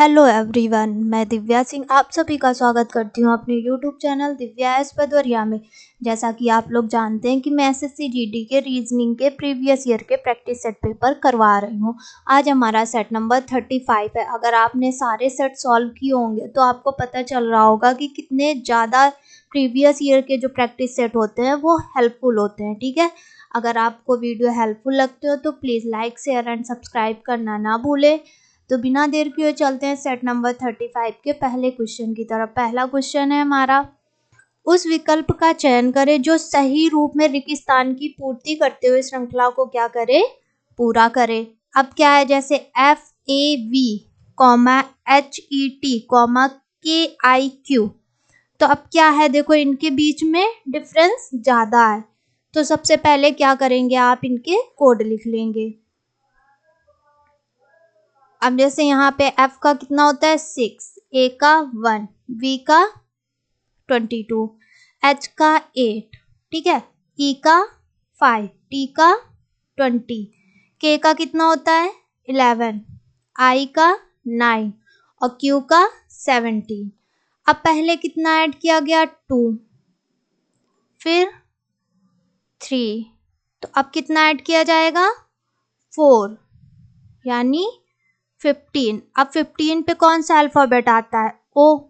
Hello everyone, मैं दिव्या सिंह आप सभी का स्वागत करती हूँ अपने यूट्यूब चैनल दिव्या एस पदवरिया में। जैसा कि आप लोग जानते हैं कि मैं एसएससी जीडी के रीजनिंग के प्रीवियस ईयर के प्रैक्टिस सेट पेपर करवा रही हूँ। आज हमारा सेट नंबर 35 है। अगर आपने सारे सेट सॉल्व किए होंगे तो आपको पता चल रहा होगा कि कितने ज़्यादा प्रीवियस ईयर के जो प्रैक्टिस सेट होते हैं वो हेल्पफुल होते हैं। ठीक है, अगर आपको वीडियो हेल्पफुल लगते हो तो please like share and subscribe करना ना भूलें। तो बिना देर किए चलते हैं सेट नंबर 35 के पहले क्वेश्चन की तरफ। पहला क्वेश्चन है हमारा, उस विकल्प का चयन करें जो सही रूप में रेगिस्तान की पूर्ति करते हुए श्रृंखला को क्या करे, पूरा करे। अब क्या है, जैसे FAV, HET, KIQ, तो अब क्या है, देखो इनके बीच में डिफरेंस ज्यादा है। तो सबसे पहले क्या करेंगे, आप इनके कोड लिख लेंगे। अब जैसे यहाँ पे F का कितना होता है 6, A का 1, V का 22, H का 8, ठीक है, E का 5, T का 20, K का कितना होता है 11, I का 9 और Q का 17। अब पहले कितना ऐड किया गया 2, फिर 3, तो अब कितना ऐड किया जाएगा 4, यानी 15। अब 15 पे कौन सा अल्फाबेट आता है O।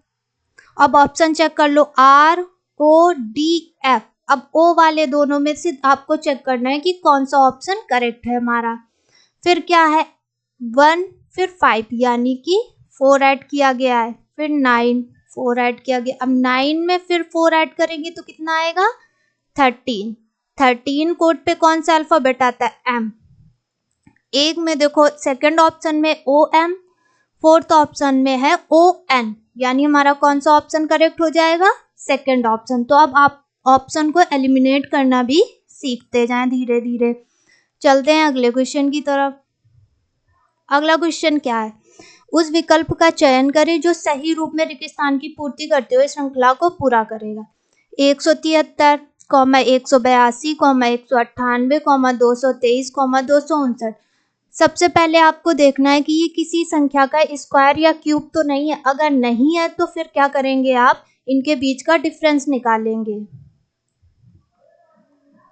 अब ऑप्शन चेक कर लो RODF। अब O वाले दोनों में से आपको चेक करना है कि कौन सा ऑप्शन करेक्ट है हमारा। फिर क्या है 1, फिर 5, यानी कि 4 ऐड किया गया है, फिर 9, 4 ऐड किया गया। अब 9 में फिर 4 ऐड करेंगे तो कितना आएगा 13। 13 कोड पे कौन सा अल्फाबेट आता है M। एक में देखो सेकंड ऑप्शन में OM, फोर्थ ऑप्शन में है ON, यानी हमारा कौन सा ऑप्शन करेक्ट हो जाएगा सेकंड ऑप्शन। तो अब आप ऑप्शन को एलिमिनेट करना भी सीखते जाएं धीरे धीरे। चलते हैं अगले क्वेश्चन की तरफ। अगला क्वेश्चन क्या है, उस विकल्प का चयन करें जो सही रूप में रेगिस्तान की पूर्ति करते हुए श्रृंखला को पूरा करेगा। 173, 182, 198, 223, 259। सबसे पहले आपको देखना है कि ये किसी संख्या का स्क्वायर या क्यूब तो नहीं है। अगर नहीं है तो फिर क्या करेंगे, आप इनके बीच का डिफरेंस निकालेंगे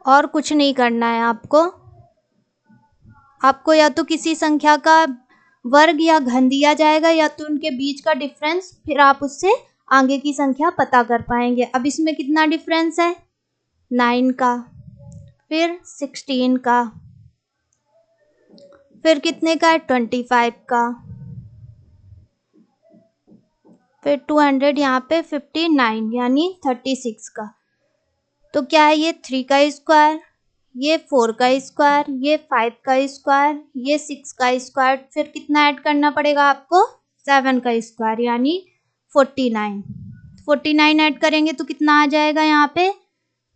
और कुछ नहीं करना है आपको या तो किसी संख्या का वर्ग या घन दिया जाएगा या तो उनके बीच का डिफरेंस, फिर आप उससे आगे की संख्या पता कर पाएंगे। अब इसमें कितना डिफरेंस है 9 का, फिर 16 का, फिर कितने का है 25 का, फिर 200 यहाँ पे 59 यानी 36 का। तो क्या है ये 3 का स्क्वायर, ये 4 का स्क्वायर, ये 5 का स्क्वायर, ये 6 का स्क्वायर, फिर कितना ऐड करना पड़ेगा आपको 7 का स्क्वायर यानी 49। 49 ऐड करेंगे तो कितना आ जाएगा यहाँ पे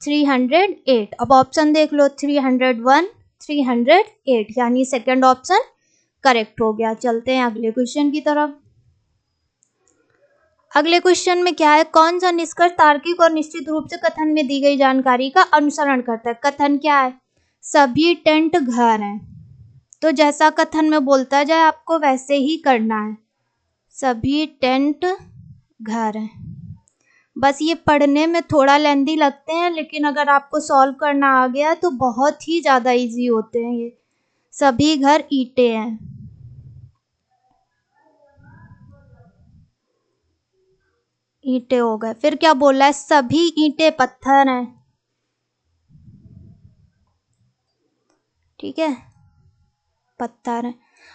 308। अब ऑप्शन देख लो 301, 308, यानी सेकंड ऑप्शन करेक्ट हो गया। चलते हैं अगले क्वेश्चन की तरफ। अगले क्वेश्चन में क्या है, कौन सा निष्कर्ष तार्किक और निश्चित रूप से कथन में दी गई जानकारी का अनुसरण करता है। कथन क्या है, सभी टेंट घर हैं। तो जैसा कथन में बोलता जाए आपको वैसे ही करना है, सभी टेंट घर हैं। बस ये पढ़ने में थोड़ा लेंदी लगते हैं, लेकिन अगर आपको सॉल्व करना आ गया तो बहुत ही ज़्यादा इजी होते हैं ये। सभी घर ईंटें हैं, ईंटें हो गए। फिर क्या बोला है, सभी ईंटें पत्थर हैं, ठीक है, पत्थर है।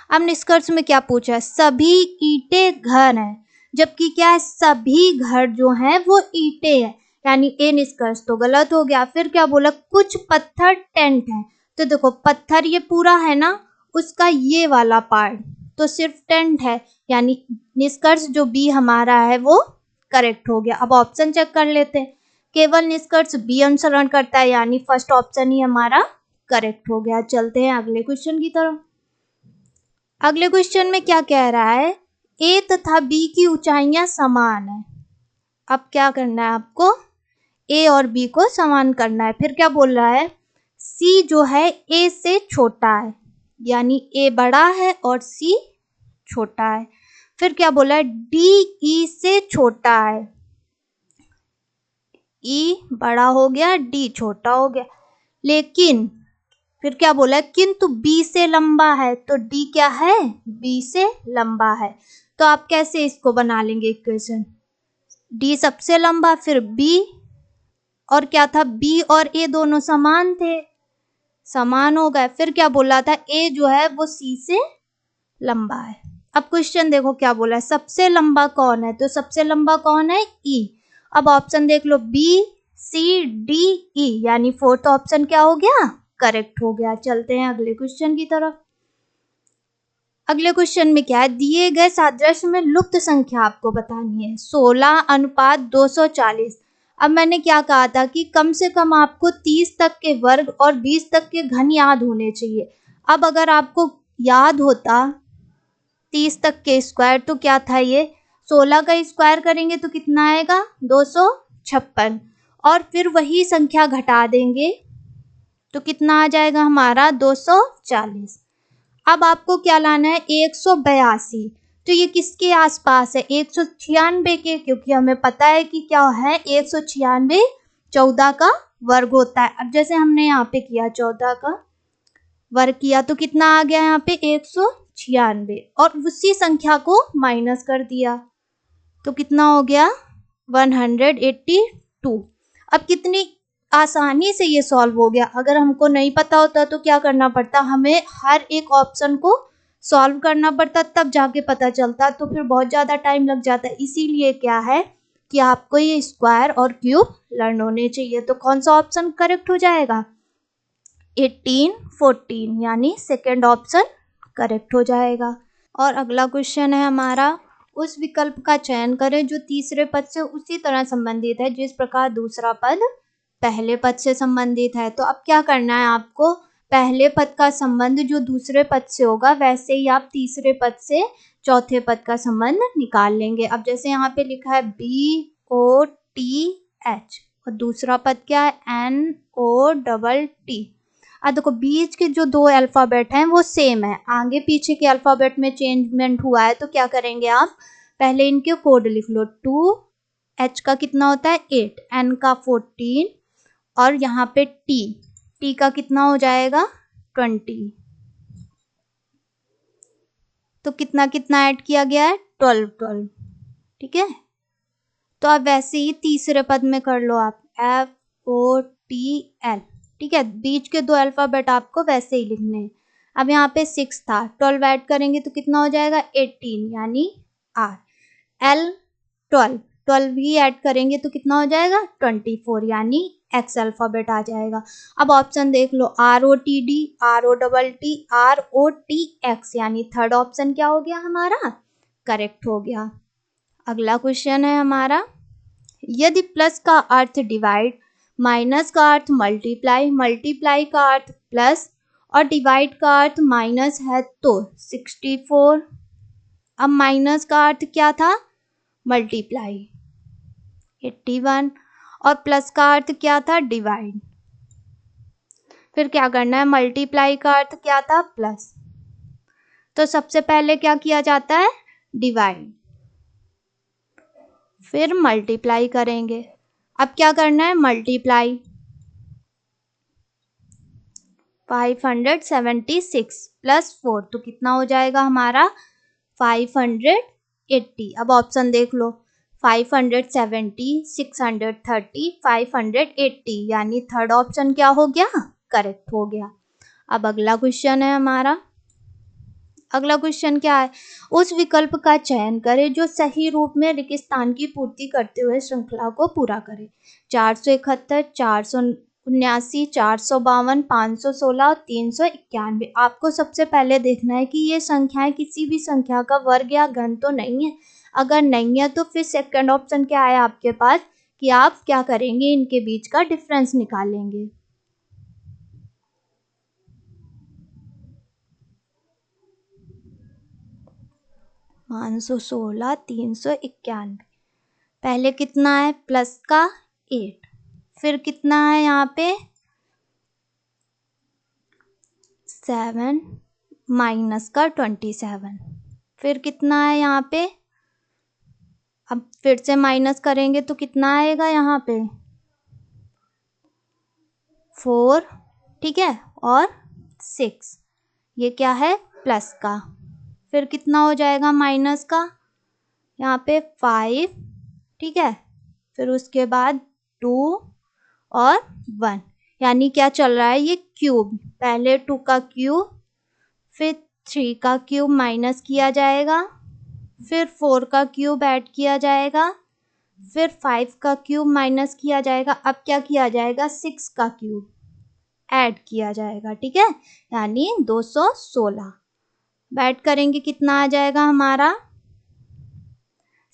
अब निष्कर्ष में क्या पूछा है, सभी ईंटें घर हैं, जबकि क्या है सभी घर जो हैं वो ईंटें हैं, यानी ए निष्कर्ष तो गलत हो गया। फिर क्या बोला, कुछ पत्थर टेंट हैं। तो देखो पत्थर ये पूरा है ना, उसका ये वाला पार्ट तो सिर्फ टेंट है, यानी निष्कर्ष जो बी हमारा है वो करेक्ट हो गया। अब ऑप्शन चेक कर लेते हैं, केवल निष्कर्ष बी अनुसरण करता है, यानी फर्स्ट ऑप्शन ही हमारा करेक्ट हो गया। चलते हैं अगले क्वेश्चन की तरफ। अगले क्वेश्चन में क्या कह रहा है, ए तथा बी की ऊंचाइयां समान है। अब क्या करना है आपको, ए और बी को समान करना है। फिर क्या बोल रहा है, सी जो है ए से छोटा है, यानी ए बड़ा है और सी छोटा है। फिर क्या बोला है, डी ई से छोटा है, ई बड़ा हो गया, डी छोटा हो गया, लेकिन फिर क्या बोला है, किंतु बी से लंबा है, तो डी क्या है, बी से लंबा है। तो आप कैसे इसको बना लेंगे इक्वेशन, डी सबसे लंबा, फिर बी, और क्या था, बी और ए दोनों समान थे, समान हो गए, फिर क्या बोला था, ए जो है वो सी से लंबा है। अब क्वेश्चन देखो क्या बोला है, सबसे लंबा कौन है, तो सबसे लंबा कौन है, ई। अब ऑप्शन देख लो, बी सी डी ई, यानी फोर्थ ऑप्शन क्या हो गया, करेक्ट हो गया। चलते हैं अगले क्वेश्चन की तरफ। अगले क्वेश्चन में क्या है, दिए गए सादृश्य में लुप्त संख्या आपको बतानी है, 16:240। अब मैंने क्या कहा था कि कम से कम आपको 30 तक के वर्ग और 20 तक के घन याद होने चाहिए। अब अगर आपको याद होता 30 तक के स्क्वायर, तो क्या था ये, 16 का स्क्वायर करेंगे तो कितना आएगा, 256, और फिर वही संख्या घटा देंगे तो कितना आ जाएगा हमारा, 240। अब आपको क्या लाना है, 182, तो ये किसके आसपास है, 196 के, क्योंकि हमें पता है कि क्या है, 196 14 का वर्ग होता है। अब जैसे हमने यहाँ पे किया 14 का वर्ग किया, तो कितना आ गया यहाँ पे, 196, और उसी संख्या को माइनस कर दिया तो कितना हो गया, 182। अब कितनी आसानी से ये सॉल्व हो गया। अगर हमको नहीं पता होता तो क्या करना पड़ता, हमें हर एक ऑप्शन को सॉल्व करना पड़ता, तब जाके पता चलता, तो फिर बहुत ज़्यादा टाइम लग जाता। इसीलिए क्या है कि आपको ये स्क्वायर और क्यूब लर्न होने चाहिए। तो कौन सा ऑप्शन करेक्ट हो जाएगा, 18 14, यानी सेकेंड ऑप्शन करेक्ट हो जाएगा। और अगला क्वेश्चन है हमारा, उस विकल्प का चयन करें जो तीसरे पद से उसी तरह संबंधित है जिस प्रकार दूसरा पद पहले पद से संबंधित है। तो अब क्या करना है आपको, पहले पद का संबंध जो दूसरे पद से होगा, वैसे ही आप तीसरे पद से चौथे पद का संबंध निकाल लेंगे। अब जैसे यहाँ पे लिखा है BOTH, और दूसरा पद क्या है, NOTT। अब देखो बीच के जो दो अल्फ़ाबेट हैं वो सेम है, आगे पीछे के अल्फ़ाबेट में चेंजमेंट हुआ है, तो क्या करेंगे आप, पहले इनके कोड लिख लो। 2H का कितना होता है, 8, N का 14, और यहाँ पे T का कितना हो जाएगा, 20। तो कितना कितना ऐड किया गया है, 12 12, ठीक है। तो अब वैसे ही तीसरे पद में कर लो आप, FOTL, ठीक है। बीच के दो अल्फ़ाबेट आपको वैसे ही लिखने हैं। अब यहाँ पे 6 था, 12 ऐड करेंगे तो कितना हो जाएगा, 18, यानी R। L 12, 12 भी ऐड करेंगे तो कितना हो जाएगा, 24, यानी X अल्फ़ाबेट आ जाएगा। अब ऑप्शन देख लो, ROTD, ROTT, ROTX, यानी थर्ड ऑप्शन क्या हो गया हमारा, करेक्ट हो गया। अगला क्वेश्चन है हमारा, यदि प्लस का अर्थ डिवाइड, माइनस का अर्थ मल्टीप्लाई, मल्टीप्लाई का अर्थ प्लस और डिवाइड का अर्थ माइनस है तो 64। अब माइनस का अर्थ क्या था, मल्टीप्लाई, 81, और प्लस का अर्थ क्या था, डिवाइड। फिर क्या करना है, मल्टीप्लाई का अर्थ क्या था, प्लस, तो सबसे पहले क्या किया जाता है, डिवाइड, फिर मल्टीप्लाई करेंगे। अब क्या करना है, मल्टीप्लाई, 576 प्लस 4, तो कितना हो जाएगा हमारा, 580। अब ऑप्शन देख लो, 570, 630, 580, यानी थर्ड ऑप्शन क्या हो गया, करेक्ट हो गया। अब अगला क्वेश्चन है हमारा, अगला क्वेश्चन क्या है, उस विकल्प का चयन करें जो सही रूप में रिक्त स्थान की पूर्ति करते हुए श्रृंखला को पूरा करे। 471, 479, 452, 516 और 391। आपको सबसे पहले देखना है कि ये संख्याएं किसी भी संख्या का वर्ग या घन तो नहीं है। अगर नहीं है तो फिर सेकंड ऑप्शन क्या है आपके पास, कि आप क्या करेंगे, इनके बीच का डिफरेंस निकालेंगे। 516, 391, पहले कितना है, प्लस का 8, फिर कितना है यहाँ पे 7, माइनस का 27, फिर कितना है यहाँ पे, अब फिर से माइनस करेंगे तो कितना आएगा यहाँ पे 4, ठीक है, और 6, ये क्या है प्लस का, फिर कितना हो जाएगा माइनस का, यहाँ पे 5, ठीक है, फिर उसके बाद 2 और 1, यानी क्या चल रहा है ये क्यूब, पहले 2 का क्यूब, फिर 3 का क्यूब माइनस किया जाएगा, फिर 4 का क्यूब ऐड किया जाएगा, फिर 5 का क्यूब माइनस किया जाएगा, अब क्या किया जाएगा 6 का क्यूब ऐड किया जाएगा, ठीक है, यानी 216, ऐड करेंगे कितना आ जाएगा हमारा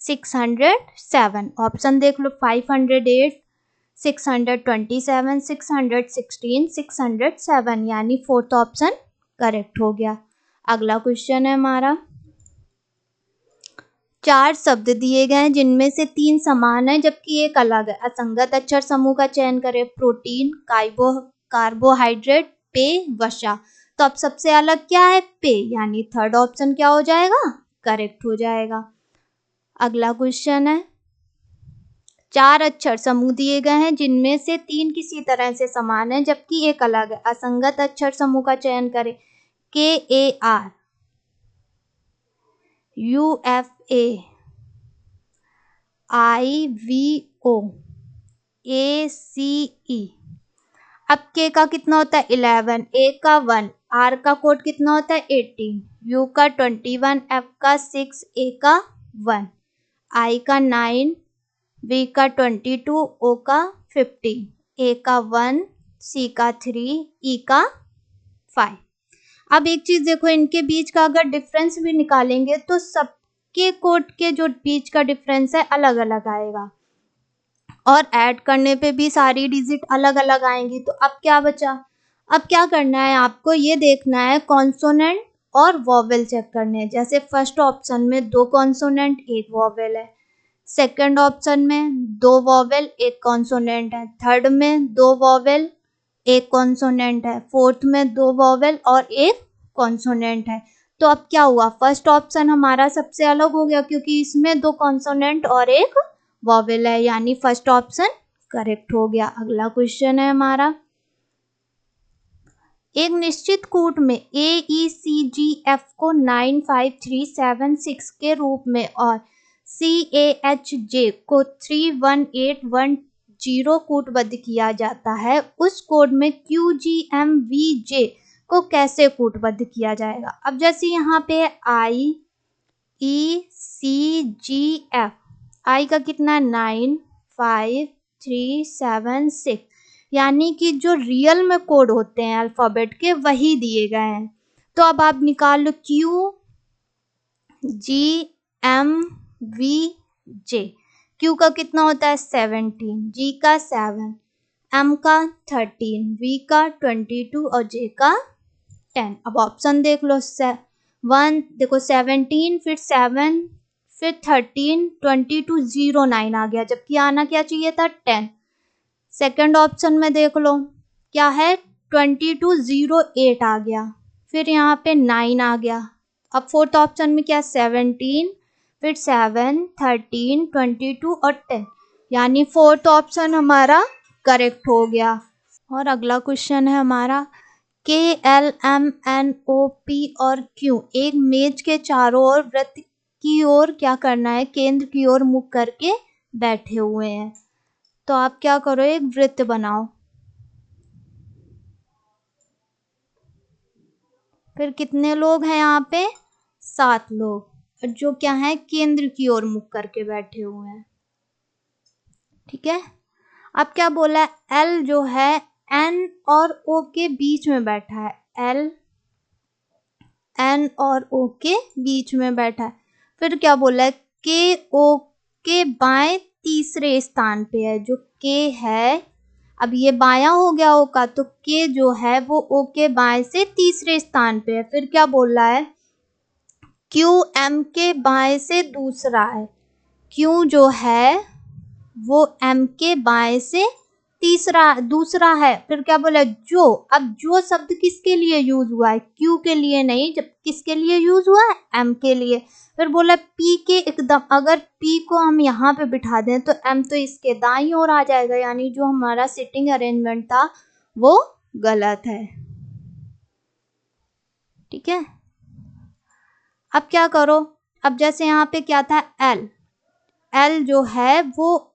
607, ऑप्शन देख लो 508, 627, 616, 607, यानी फोर्थ ऑप्शन करेक्ट हो गया। अगला क्वेश्चन है हमारा, 4 शब्द दिए गए हैं जिनमें से 3 समान है जबकि एक अलग है, असंगत अक्षर समूह का चयन करें, प्रोटीन, कार्बोहाइड्रेट, पेय, वसा। तो अब सबसे अलग क्या है पेय, यानी थर्ड ऑप्शन क्या हो जाएगा करेक्ट हो जाएगा। अगला क्वेश्चन है, 4 अक्षर समूह दिए गए हैं जिनमें से 3 किसी तरह से समान है जबकि एक अलग है, असंगत अक्षर समूह का चयन करें, KAR, UFA, IVO, ACE। अब K का कितना होता है 11, A का 1, R का कोड कितना होता है 18, U का 21, F का 6, A का 1, I का 9, V का 22, O का 50, A का 1, C का 3, E का 5। अब एक चीज देखो, इनके बीच का अगर डिफरेंस भी निकालेंगे तो सबके कोड के जो बीच का डिफरेंस है अलग अलग आएगा, और ऐड करने पे भी सारी डिजिट अलग अलग आएंगी। तो अब क्या बचा, अब क्या करना है आपको, ये देखना है कॉन्सोनेंट और वॉवेल चेक करने हैं। जैसे फर्स्ट ऑप्शन में 2 कॉन्सोनेंट 1 वॉवेल है, सेकंड ऑप्शन में 2 वॉवेल 1 कॉन्सोनेंट है, थर्ड में 2 वॉवेल 1 कॉन्सोनेंट है, फोर्थ में 2 वॉवेल और 1 कॉन्सोनेंट है। तो अब क्या हुआ, फर्स्ट ऑप्शन हमारा सबसे अलग हो गया क्योंकि इसमें 2 कॉन्सोनेंट और 1 वॉवेल है, यानी फर्स्ट ऑप्शन करेक्ट हो गया। अगला क्वेश्चन है हमारा, एक निश्चित कूट में AECGF को 95376 के रूप में और CAHJ को 31810 कूटबद्ध किया जाता है, उस कोड में QGMVJ को कैसे कूटबद्ध किया जाएगा। अब जैसे यहाँ पे IECGF, I का कितना 95376, यानी कि जो रियल में कोड होते हैं अल्फ़ाबेट के वही दिए गए हैं। तो अब आप निकाल लो QGMVJ, Q का कितना होता है 17, G का 7, M का 13, V का 22 और J का 10। अब ऑप्शन देख लो, 1 देखो 17, फिर 7, फिर 13, 22, 09 आ गया, जबकि आना क्या चाहिए था 10। सेकंड ऑप्शन में देख लो क्या है 2208 आ गया, फिर यहाँ पे 9 आ गया। अब फोर्थ ऑप्शन में क्या 17, फिर 7, 13, 22 और 10, यानी फोर्थ ऑप्शन हमारा करेक्ट हो गया। और अगला क्वेश्चन है हमारा, KLMNOP और Q एक मेज के चारों ओर वृत्त की ओर क्या करना है, केंद्र की ओर मुख करके बैठे हुए हैं। तो आप क्या करो, एक वृत्त बनाओ, फिर कितने लोग हैं यहाँ पे 7 लोग, जो क्या है केंद्र की ओर मुख करके बैठे हुए हैं, ठीक है। अब क्या बोला है, L जो है N और O के बीच में बैठा है, L N और O के बीच में बैठा है। फिर क्या बोला है, K O के बाएं तीसरे स्थान पे है, जो K है, अब ये बायां हो गया O का, तो K जो है वो O के बाएं से तीसरे स्थान पे है। फिर क्या बोल रहा है, Q M के बाएं से दूसरा है, Q जो है वो M के बाएं से तीसरा दूसरा है, फिर क्या बोला जो। अब जो शब्द किसके लिए यूज हुआ है, क्यू के लिए नहीं, जब किसके लिए यूज हुआ है, एम के लिए। फिर बोला पी के एकदम, अगर पी को हम यहाँ पे बिठा दें तो एम तो इसके दाईं ओर आ जाएगा, यानी जो हमारा सिटिंग अरेंजमेंट था वो गलत है। ठीक है, अब क्या करो, अब जैसे यहाँ पे क्या था, एल, एल जो है वो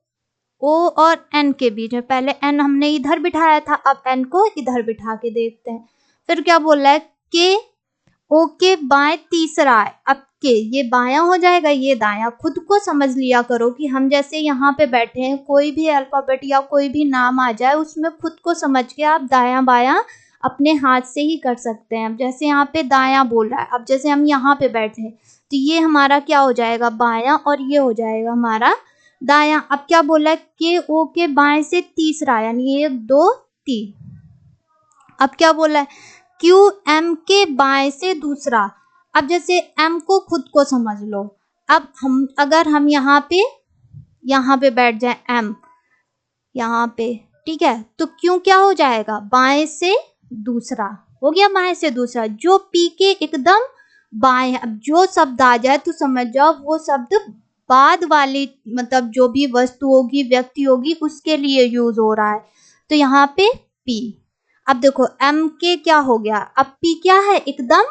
ओ और एन के बीच में, पहले एन हमने इधर बिठाया था, अब एन को इधर बिठा के देखते हैं। फिर क्या बोल रहा है, के ओ के बाएं तीसरा है, अब के ये बायां हो जाएगा, ये दायां। खुद को समझ लिया करो कि हम जैसे यहाँ पे बैठे हैं, कोई भी अल्फाबेट या कोई भी नाम आ जाए उसमें खुद को समझ के आप दायां बायां अपने हाथ से ही कर सकते हैं। अब जैसे यहाँ पे दायां बोल रहा है, अब जैसे हम यहाँ पे बैठे हैं तो ये हमारा क्या हो जाएगा, बायां, और ये हो जाएगा हमारा दायां। अब क्या बोला है, के ओ के बाएं से तीसरा, यानी 1 2 3। अब क्या बोला है, क्यू एम के बाएं से दूसरा। अब जैसे एम को खुद को समझ लो, अब हम अगर हम यहाँ पे बैठ जाए एम यहाँ पे, ठीक है, तो क्यू क्या हो जाएगा, बाएं से दूसरा हो गया, बाएं से दूसरा। जो पी के एकदम बाएं है, अब जो शब्द आ जाए तो समझ जाओ वो शब्द बाद वाली, मतलब जो भी वस्तु होगी, व्यक्ति होगी, उसके लिए यूज हो रहा है। तो यहाँ पे पी, अब देखो एम के क्या हो गया, अब पी क्या है, एकदम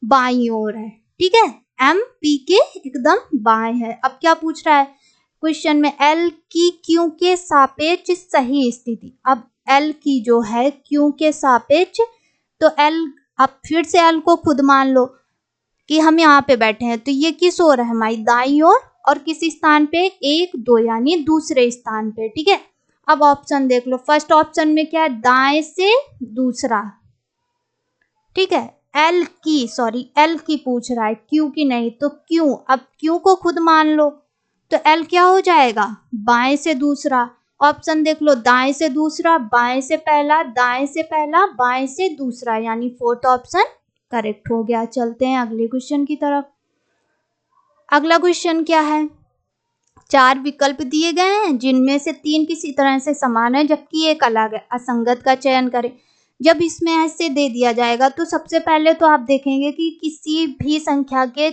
बाईं ओर है। ठीक है, एम पी के एकदम बाएं है। अब क्या पूछ रहा है क्वेश्चन में, एल की क्यू के सापेक्ष सही स्थिति। अब एल की जो है क्यू के सापेक्ष, तो एल, अब फिर से एल को खुद मान लो कि हम यहाँ पे बैठे हैं, तो ये किस ओर है, हमारी दाईं ओर, और किस स्थान पे, 1 2, यानी दूसरे स्थान पे। ठीक है, अब ऑप्शन देख लो, फर्स्ट ऑप्शन में क्या है, दाएं से दूसरा। ठीक है, एल की पूछ रहा है, क्यू की नहीं, तो क्यू, अब क्यू को खुद मान लो, तो एल क्या हो जाएगा, बाएं से दूसरा। ऑप्शन देख लो, दाएं से दूसरा, बाएं से पहला, दाएं से पहला, बाएं से दूसरा, यानी फोर्थ ऑप्शन करेक्ट हो गया। चलते हैं अगले क्वेश्चन की तरफ। अगला क्वेश्चन क्या है, 4 विकल्प दिए गए हैं जिनमें से 3 किसी तरह से समान है जबकि एक अलग है, असंगत का चयन करें। जब इसमें ऐसे दे दिया जाएगा तो सबसे पहले तो आप देखेंगे कि किसी भी संख्या के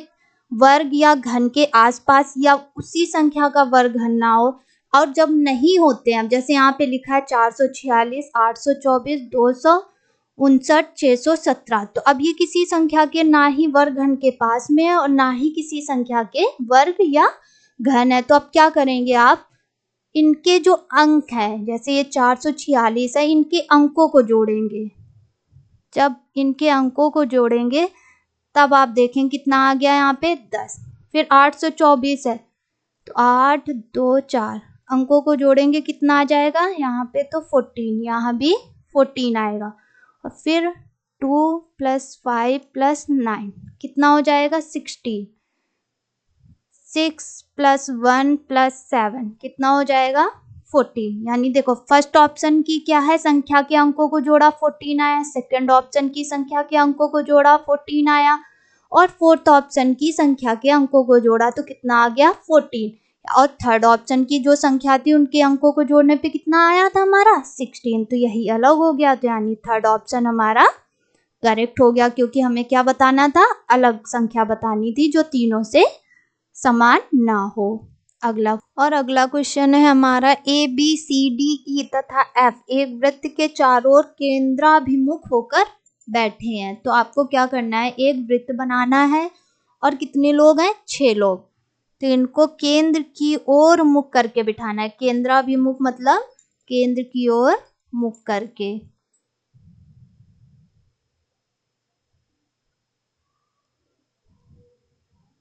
वर्ग या घन के आसपास या उसी संख्या का वर्ग घन ना हो, और जब नहीं होते हैं, जैसे यहाँ पे लिखा है 446, 824, 259, 617, तो अब ये किसी संख्या के ना ही वर्ग घन के पास में है और ना ही किसी संख्या के वर्ग या घन है। तो अब क्या करेंगे आप, इनके जो अंक है, जैसे ये 446 है, इनके अंकों को जोड़ेंगे। जब इनके अंकों को जोड़ेंगे तब आप देखें कितना आ गया यहाँ पे 10। फिर 824 है, तो 8 2 4, अंकों को जोड़ेंगे कितना आ जाएगा यहाँ पे, तो 14, यहाँ भी 14 आएगा। और फिर 2 + 5 + 9 कितना हो जाएगा 16, 6 + 1 + 7 कितना हो जाएगा 14। यानी देखो फर्स्ट ऑप्शन की क्या है, संख्या के अंकों को जोड़ा 14 आया, सेकंड ऑप्शन की संख्या के अंकों को जोड़ा 14 आया, और फोर्थ ऑप्शन की संख्या के अंकों को जोड़ा तो कितना आ गया 14। और थर्ड ऑप्शन की जो संख्या थी उनके अंकों को जोड़ने पे कितना आया था हमारा 16, तो यही अलग हो गया। तो यानी थर्ड ऑप्शन हमारा करेक्ट हो गया, क्योंकि हमें क्या बताना था, अलग संख्या बतानी थी जो तीनों से समान ना हो। अगला क्वेश्चन है हमारा, A B C D E तथा एफ एक वृत्त के चारों ओर केंद्राभिमुख होकर बैठे हैं। तो आपको क्या करना है, एक वृत्त बनाना है और कितने लोग हैं 6 लोग, तो इनको केंद्र की ओर मुख करके बिठाना है। केंद्राभिमुख मतलब केंद्र की ओर मुख करके।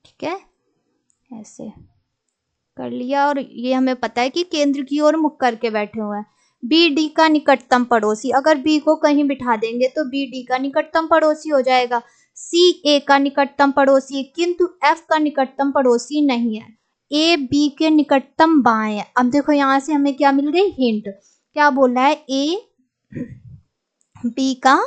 ठीक है, ऐसे कर लिया, और ये हमें पता है कि केंद्र की ओर मुख करके बैठे हुए हैं। बी डी का निकटतम पड़ोसी, अगर बी को कहीं बिठा देंगे तो बी डी का निकटतम पड़ोसी हो जाएगा। सी ए का निकटतम पड़ोसी, किंतु एफ का निकटतम पड़ोसी नहीं है। ए बी के निकटतम बाएं है। अब देखो यहाँ से हमें क्या मिल गई हिंट, क्या बोला है, ए बी का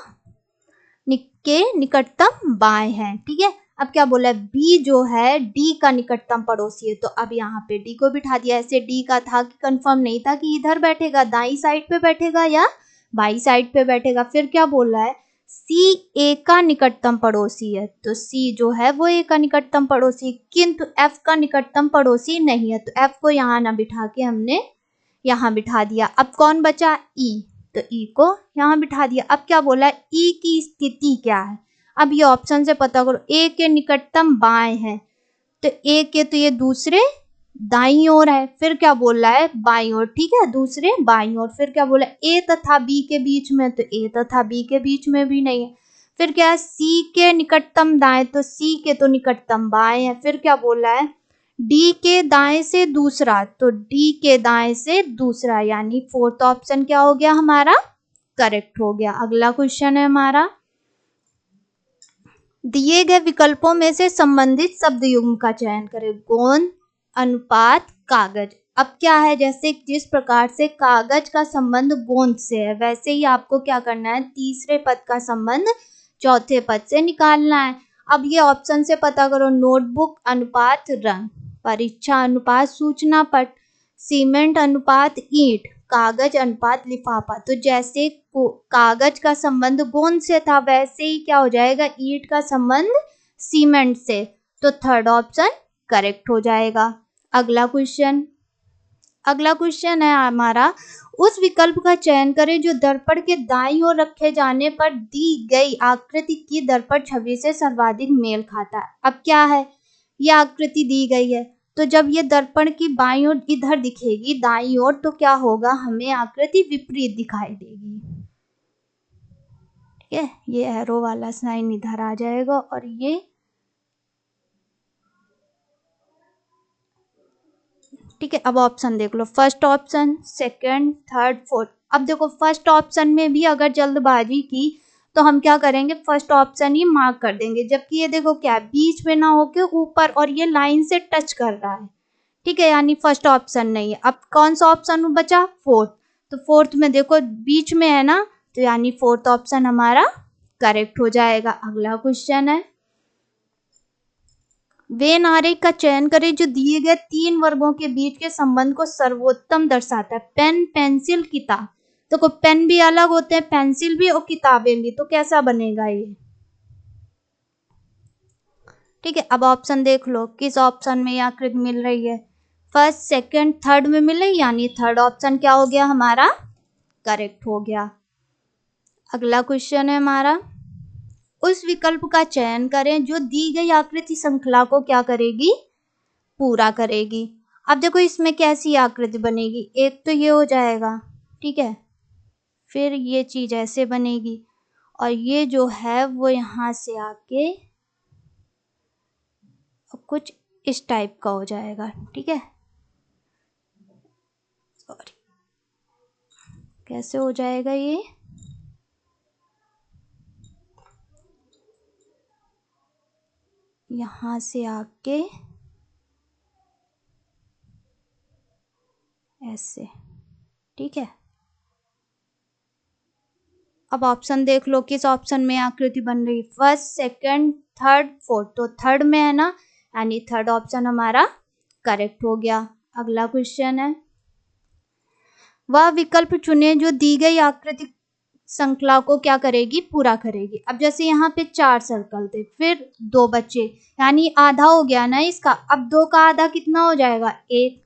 के निकटतम बाएं है। ठीक है, अब क्या बोला है, बी जो है डी का निकटतम पड़ोसी है, तो अब यहाँ पे डी को बिठा दिया। ऐसे डी का था कि कंफर्म नहीं था कि इधर बैठेगा, दाई साइड पे बैठेगा या बाई साइड पे बैठेगा। फिर क्या बोला है, सी ए का निकटतम पड़ोसी है, तो सी जो है वो ए का निकटतम पड़ोसी, किंतु एफ का निकटतम पड़ोसी नहीं है, तो एफ को यहाँ ना बिठा के हमने यहाँ बिठा दिया। अब कौन बचा, ई, तो ई को यहाँ बिठा दिया। अब क्या बोला है, ई की स्थिति क्या है, अब ये ऑप्शन से पता करो। ए के निकटतम बाएं है, तो ए के तो ये दूसरे दाईं ओर है। फिर क्या बोल रहा है, बाईं ओर, ठीक है, दूसरे बाईं ओर। फिर क्या बोला, ए तथा बी के बीच में, तो ए तथा बी के बीच में भी नहीं है। फिर क्या है, सी के निकटतम दाएं, तो सी के तो निकटतम बाएं है। फिर क्या बोला है, डी के दाएं से दूसरा, तो डी के दाएं से दूसरा, यानी फोर्थ ऑप्शन क्या हो गया हमारा, करेक्ट हो गया। अगला क्वेश्चन है हमारा, दिए गए विकल्पों में से संबंधित शब्द युग्म का चयन करें। गोंद, अनुपात, कागज। अब क्या है, जैसे जिस प्रकार से कागज का संबंध गोंद से है, वैसे ही आपको क्या करना है, तीसरे पद का संबंध चौथे पद से निकालना है। अब ये ऑप्शन से पता करो, नोटबुक अनुपात रंग, परीक्षा अनुपात सूचना पट, सीमेंट अनुपात ईंट, कागज अनुपात लिफाफा। तो जैसे कागज का संबंध गोंद से था, वैसे ही क्या हो जाएगा, ईंट का संबंध सीमेंट से, तो थर्ड ऑप्शन करेक्ट हो जाएगा। अगला क्वेश्चन है हमारा, उस विकल्प का चयन करें जो दर्पण के दाईं ओर रखे जाने पर दी गई आकृति की दर्पण छवि से सर्वाधिक मेल खाता है। अब क्या है, यह आकृति दी गई है, तो जब ये दर्पण की बाईं ओर इधर दिखेगी दाईं ओर, तो क्या होगा, हमें आकृति विपरीत दिखाई देगी। ठीक है, ये एरो वाला साइन इधर आ जाएगा और ये ठीक है। अब ऑप्शन देख लो, first option, second, third, fourth. अब देखो फर्स्ट ऑप्शन में भी अगर जल्दबाजी की तो हम क्या करेंगे, फर्स्ट ऑप्शन ही मार्क कर देंगे, जबकि ये देखो क्या बीच में ना होके ऊपर और ये लाइन से टच कर रहा है, ठीक है, यानी फर्स्ट ऑप्शन नहीं है। अब कौन सा ऑप्शन बचा, फोर्थ, तो फोर्थ में देखो बीच में है ना, तो यानी फोर्थ ऑप्शन हमारा करेक्ट हो जाएगा। अगला क्वेश्चन है, वेन आरेख का चयन करें जो दिए गए तीन वर्गों के बीच के संबंध को सर्वोत्तम दर्शाता है। पेन, पेंसिल, किताब। तो पेन भी अलग होते हैं, पेंसिल भी और किताबें भी, तो कैसा बनेगा ये, ठीक है। अब ऑप्शन देख लो, किस ऑप्शन में यह आकृति मिल रही है, फर्स्ट, सेकंड, थर्ड में मिल रही, यानी थर्ड ऑप्शन क्या हो गया हमारा, करेक्ट हो गया। अगला क्वेश्चन है हमारा, उस विकल्प का चयन करें जो दी गई आकृति श्रृंखला को क्या करेगी, पूरा करेगी। अब देखो इसमें कैसी आकृति बनेगी, एक तो ये हो जाएगा, ठीक है, फिर ये चीज ऐसे बनेगी और ये जो है वो यहाँ से आके कुछ इस टाइप का हो जाएगा, ठीक है, सॉरी, कैसे हो जाएगा ये, यहाँ से आके ऐसे, ठीक है। अब ऑप्शन देख लो, किस ऑप्शन में आकृति बन रही, फर्स्ट, सेकंड, थर्ड, फोर्थ, तो थर्ड में है ना, यानी थर्ड ऑप्शन हमारा करेक्ट हो गया। अगला क्वेश्चन है, वह विकल्प चुने जो दी गई आकृति श्रृंखला को क्या करेगी, पूरा करेगी। अब जैसे यहाँ पे 4 सर्कल थे, फिर 2 बचे, यानी आधा हो गया ना इसका। अब 2 का आधा कितना हो जाएगा, 1,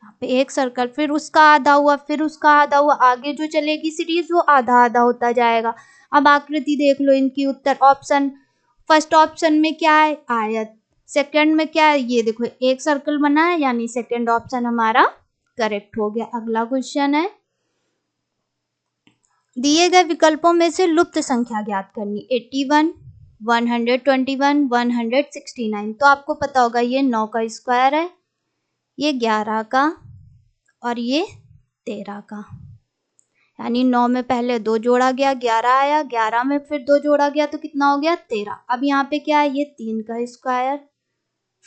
यहाँ पे 1 सर्कल, फिर उसका आधा हुआ, फिर उसका आधा हुआ, आगे जो चलेगी सीरीज वो आधा आधा होता जाएगा। अब आकृति देख लो इनकी, उत्तर ऑप्शन, फर्स्ट ऑप्शन में क्या है, आयत, सेकंड में क्या है, ये देखो 1 सर्कल बना है, यानी सेकंड ऑप्शन हमारा करेक्ट हो गया। अगला क्वेश्चन है, दिए गए विकल्पों में से लुप्त संख्या ज्ञात करनी, 81, 121, 169। तो आपको पता होगा ये 9 का स्क्वायर है, ये 11 का और ये 13 का, यानी 9 में पहले 2 जोड़ा गया 11 आया, 11 में फिर 2 जोड़ा गया तो कितना हो गया 13। अब यहाँ पे क्या है, ये 3 का स्क्वायर,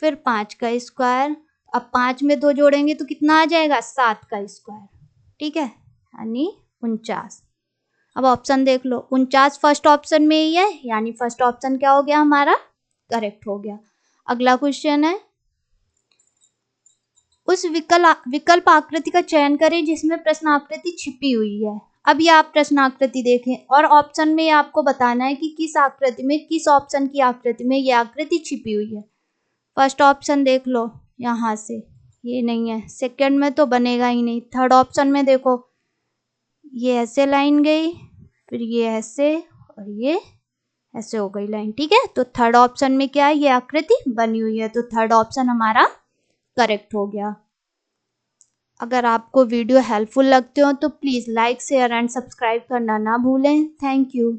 फिर 5 का स्क्वायर, अब 5 में 2 जोड़ेंगे तो कितना आ जाएगा, 7 का स्क्वायर, ठीक है, यानी 49। अब ऑप्शन देख लो, 49 फर्स्ट ऑप्शन में ही है, यानी फर्स्ट ऑप्शन क्या हो गया हमारा करेक्ट हो गया। अगला क्वेश्चन है, उस विकल्प आकृति का चयन करें जिसमें प्रश्न आकृति छिपी हुई है। अब ये आप प्रश्न आकृति देखें और ऑप्शन में आपको बताना है कि किस आकृति में, किस ऑप्शन की आकृति में ये आकृति छिपी हुई है। फर्स्ट ऑप्शन देख लो, यहाँ से ये नहीं है, सेकंड में तो बनेगा ही नहीं। थर्ड ऑप्शन में देखो, ये ऐसे लाइन गई, फिर ये ऐसे और ये ऐसे हो गई लाइन, ठीक है। तो थर्ड ऑप्शन में क्या है, ये आकृति बनी हुई है, तो थर्ड ऑप्शन हमारा करेक्ट हो गया। अगर आपको वीडियो हेल्पफुल लगते हो तो please like share and subscribe करना ना भूलें। Thank you.